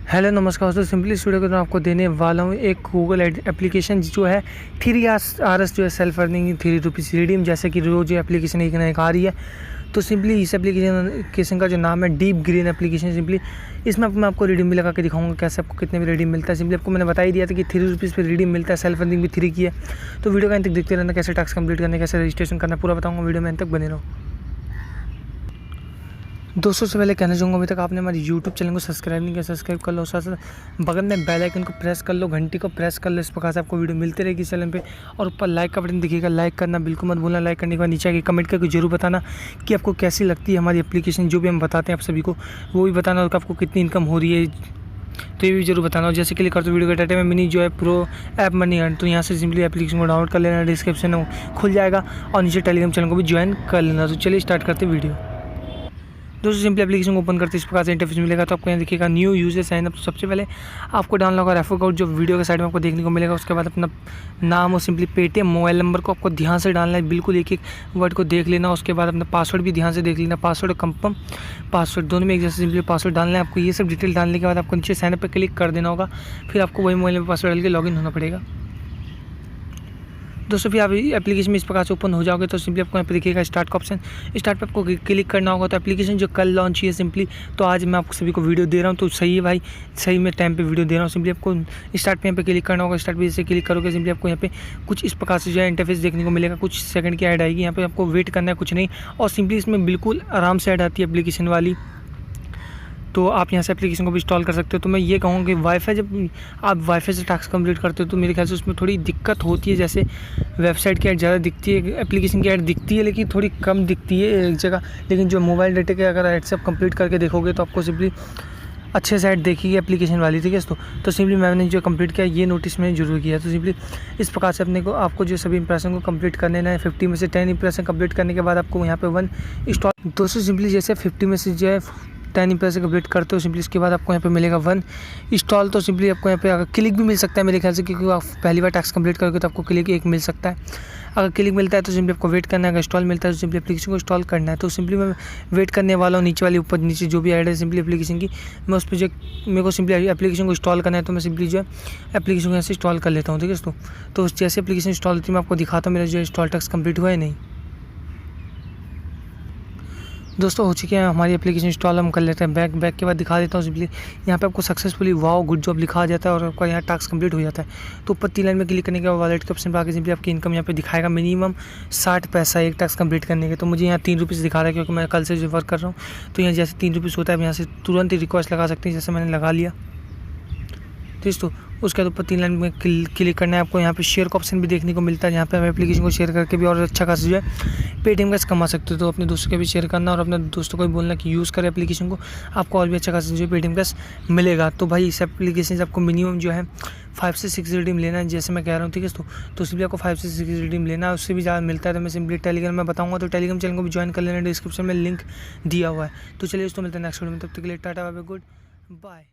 Hello नमस्कार दोस्तों, simply इस वीडियो को मैं आपको देने वाला हूँ एक गूगल एप्लीकेशन जो है 3RS जो है सेल्फ अर्निंग 3 रुपीज़ रिडीम, जैसे कि रोज जो एप्लीकेशन एक ना एक आ रही है। तो सिंपली इस एप्लीकेशन का जो नाम है डीप ग्रीन एप्लीकेशन। सिंपली इसमें मैं आपको रिडीम भी लगा के दिखाऊंगा कैसे आपको कितने भी रिडीम मिलता है। सिंपली आपको मैंने बता ही दिया था कि 3 रुपीज़ पे रिडीम मिलता है, सेल्फ अर्निंग भी 3 की है। तो वीडियो का अंत तक देखते रहना, कैसे टास्क कंप्लीट करना, कैसे रजिस्ट्रेशन करना, पूरा बताऊँगा। वीडियो में अंत तक बने रहो। दोस्तों से पहले कहना चाहूँगा, अभी तक आपने हमारे यूट्यूब चैनल को सब्सक्राइब नहीं किया, सब्सक्राइब कर लो। साथ साथ बगल में बेल आइकन को प्रेस कर लो, घंटी को प्रेस कर लो। इस प्रकार से आपको वीडियो मिलती रहेगी चैनल पे। और ऊपर लाइक का बटन दिखेगा, लाइक करना बिल्कुल मत भूलना। लाइक करने के बाद नीचे आके कमेंट करके जरूर बताना कि आपको कैसी लगती है हमारी एप्लीकेशन, जो भी हम बताते हैं आप सभी को वो भी बताना, और आपको कितनी इनकम हो रही है तो ये भी जरूर बताना। और जैसे क्लिक करते वीडियो के टाइटल में मिनी जो है प्रो ऐप मनी अर्न, तो यहाँ से सिंपली एप्लीकेशन को डाउनलोड कर लेना, डिस्क्रिप्शन में खुल जाएगा। और नीचे टेलीग्राम चैनल को भी ज्वाइन कर लेना। तो चलिए स्टार्ट करते वीडियो। दोस्तों सिंपली एप्लीकेशन को ओपन करते इस प्रकार से इंटरफेस मिलेगा। तो आपको यहाँ दिखेगा न्यू यूजर साइन अप। तो सबसे पहले आपको डाउनलोड होगा रेफर कोड, जो वीडियो के साइड में आपको देखने को मिलेगा। उसके बाद अपना नाम और सिंपली पेटीएम मोबाइल नंबर को आपको ध्यान से डालना है, बिल्कुल एक एक वर्ड को देख लेना। उसके बाद अपना पासवर्ड भी ध्यान से देख लेना, पासवर्ड और कंफर्म पासवर्ड दोनों में एक जैसे सिंपली पासवर्ड डालना है आपको। ये सब डिटेल डालने के बाद आपको नीचे साइन अप पर क्लिक कर देना होगा। फिर आपको वही मोबाइल में पासवर्ड डाल के लॉगिन होना पड़ेगा। दोस्तों फिर आप एप्लीकेशन में इस प्रकार से ओपन हो जाओगे तो सिंपली आपको यहाँ पे दिखेगा स्टार्ट का ऑप्शन। स्टार्ट पे आपको क्लिक करना होगा। तो एप्लीकेशन जो कल लॉन्च हुई है सिंपली, तो आज मैं आपको सभी को वीडियो दे रहा हूँ, तो सही है भाई, सही में टाइम पे वीडियो दे रहा हूँ। सिंपली आपको स्टार्ट पे यहाँ पे क्लिक करना होगा। स्टार्ट पे जैसे क्लिक करोगे सिंपली आपको यहाँ पे कुछ इस प्रकार से जो है इंटरफेस देखने को मिलेगा। कुछ सेकंड की ऐड आएगी, यहाँ पे आपको वेट करना है, कुछ नहीं। और सिंपली इसमें बिल्कुल आराम से ऐड आती है एप्लीकेशन वाली। तो आप यहाँ से एप्लीकेशन को भी इंस्टॉल कर सकते हो। तो मैं ये कहूँगा कि वाईफाई, जब आप वाईफाई से टास्क कंप्लीट करते हो तो मेरे ख्याल से उसमें थोड़ी दिक्कत होती है। जैसे वेबसाइट की ऐड ज़्यादा दिखती है, एप्लीकेशन की ऐड दिखती है, लेकिन थोड़ी कम दिखती है एक जगह। लेकिन जो मोबाइल डेटा के अगर ऐड से आप कंप्लीट करके देखोगे तो आपको सिंपली अच्छे से ऐड देखिए एप्लीकेशन वाली, ठीक है। तो सिंपली मैंने जो कंप्लीट किया ये नोटिस मैंने जरूर किया। तो सिंपली इस प्रकार से अपने को आपको जो सभी इंप्रेशन को कंप्लीट करने ना है। 50 में से 10 इंप्रेशन कंप्लीट करने के बाद आपको यहाँ पे 1 इंस्टॉल। दोस्तों सिंपली जैसे 50 में से जो है 10 इंप्रेशन कंप्लीट करते हो, सिंपली इसके बाद आपको यहाँ पे मिलेगा 1 इंस्टॉल। तो सिंपली आपको यहाँ पे अगर क्लिक भी मिल सकता है मेरे ख्याल से, क्योंकि आप पहली बार टास्क कंप्लीट करोगे तो आपको क्लिक 1 मिल सकता है। अगर क्लिक मिलता है तो सिंपली आपको वेट करना है। अगर इंस्टॉल मिलता है तो सिंपली एप्लीकेशन को इंस्टॉल करना है। तो सिंपली मैं वेट करने वाला हूँ। नीचे वाली ऊपर नीचे जो भी ऐड है सिंपली एप्लीकेशन की, मैं उस पर जो मेरे को सिंपली एप्लीकेशन को इंस्टॉल करना है, तो मैं सिंपली जो है एप्लीकेशन को यहाँ से इंस्टॉल कर लेता हूँ, ठीक है दोस्तों। तो जैसे एप्लीकेशन इंस्टॉल होती है मैं आपको दिखाता हूँ मेरा जो इंस्टॉल टास्क कंप्लीट हुआ है नहीं। दोस्तों हो चुके हैं हमारी एप्लीकेशन इंस्टॉल, हम कर लेते हैं बैक के बाद दिखा देता हूँ। सिंपली यहाँ पे आपको सक्सेसफुली वाओ गुड जॉब लिखा जाता है और आपका यहाँ टास्क कंप्लीट हो जाता है। तो ऊपर 3 लाइन में क्लिक करने के बाद वॉलेट के ऑप्शन पर आके सिंपली आपकी इनकम यहाँ पे दिखाएगा मिनिमम 60 पैसा एक टास्क कंप्लीट करने के। तो मुझे यहाँ 3 रुपीज़ दिखा रहा है, क्योंकि मैं कल से जो वर्क कर रहा हूँ। तो यहाँ जैसे 3 रुपीज़ होता है, यहाँ से तुरंत ही रिक्वेस्ट लगा सकते हैं, जैसे मैंने लगा लिया। तो उसके बाद ऊपर 3 लाइन में क्लिक करना है आपको। यहाँ पे शेयर का ऑप्शन भी देखने को मिलता है, यहाँ पे हम एप्लीकेशन को शेयर करके भी और अच्छा खासा जो है पेटीएम कैश कमा सकते हो। तो अपने दोस्तों के भी शेयर करना और अपने दोस्तों को भी बोलना कि यूज़ करें एप्लीकेशन को, आपको और भी अच्छा खासा जो है पेटीएम कैश मिलेगा। तो भाई इस एप्लीकेशन से आपको मिनिमम जो है 5 से 6 रिडीम लेना है, जैसे मैं कह रहा हूँ, ठीक है। तो सिंपली आपको 5 से 6 रिडीम लेना है, उससे भी ज़्यादा मिलता है तो मैं सिंपली टेलीग्राम में बताऊँगा। तो टेलीग्राम चैनल को भी ज्वाइन कर लेना, डिस्क्रिप्शन में लिंक दिया हुआ है। तो चलिए दोस्तों मिलते हैं नेक्स्ट वीडियो में, तब तक के लिए tata bye bye, good bye.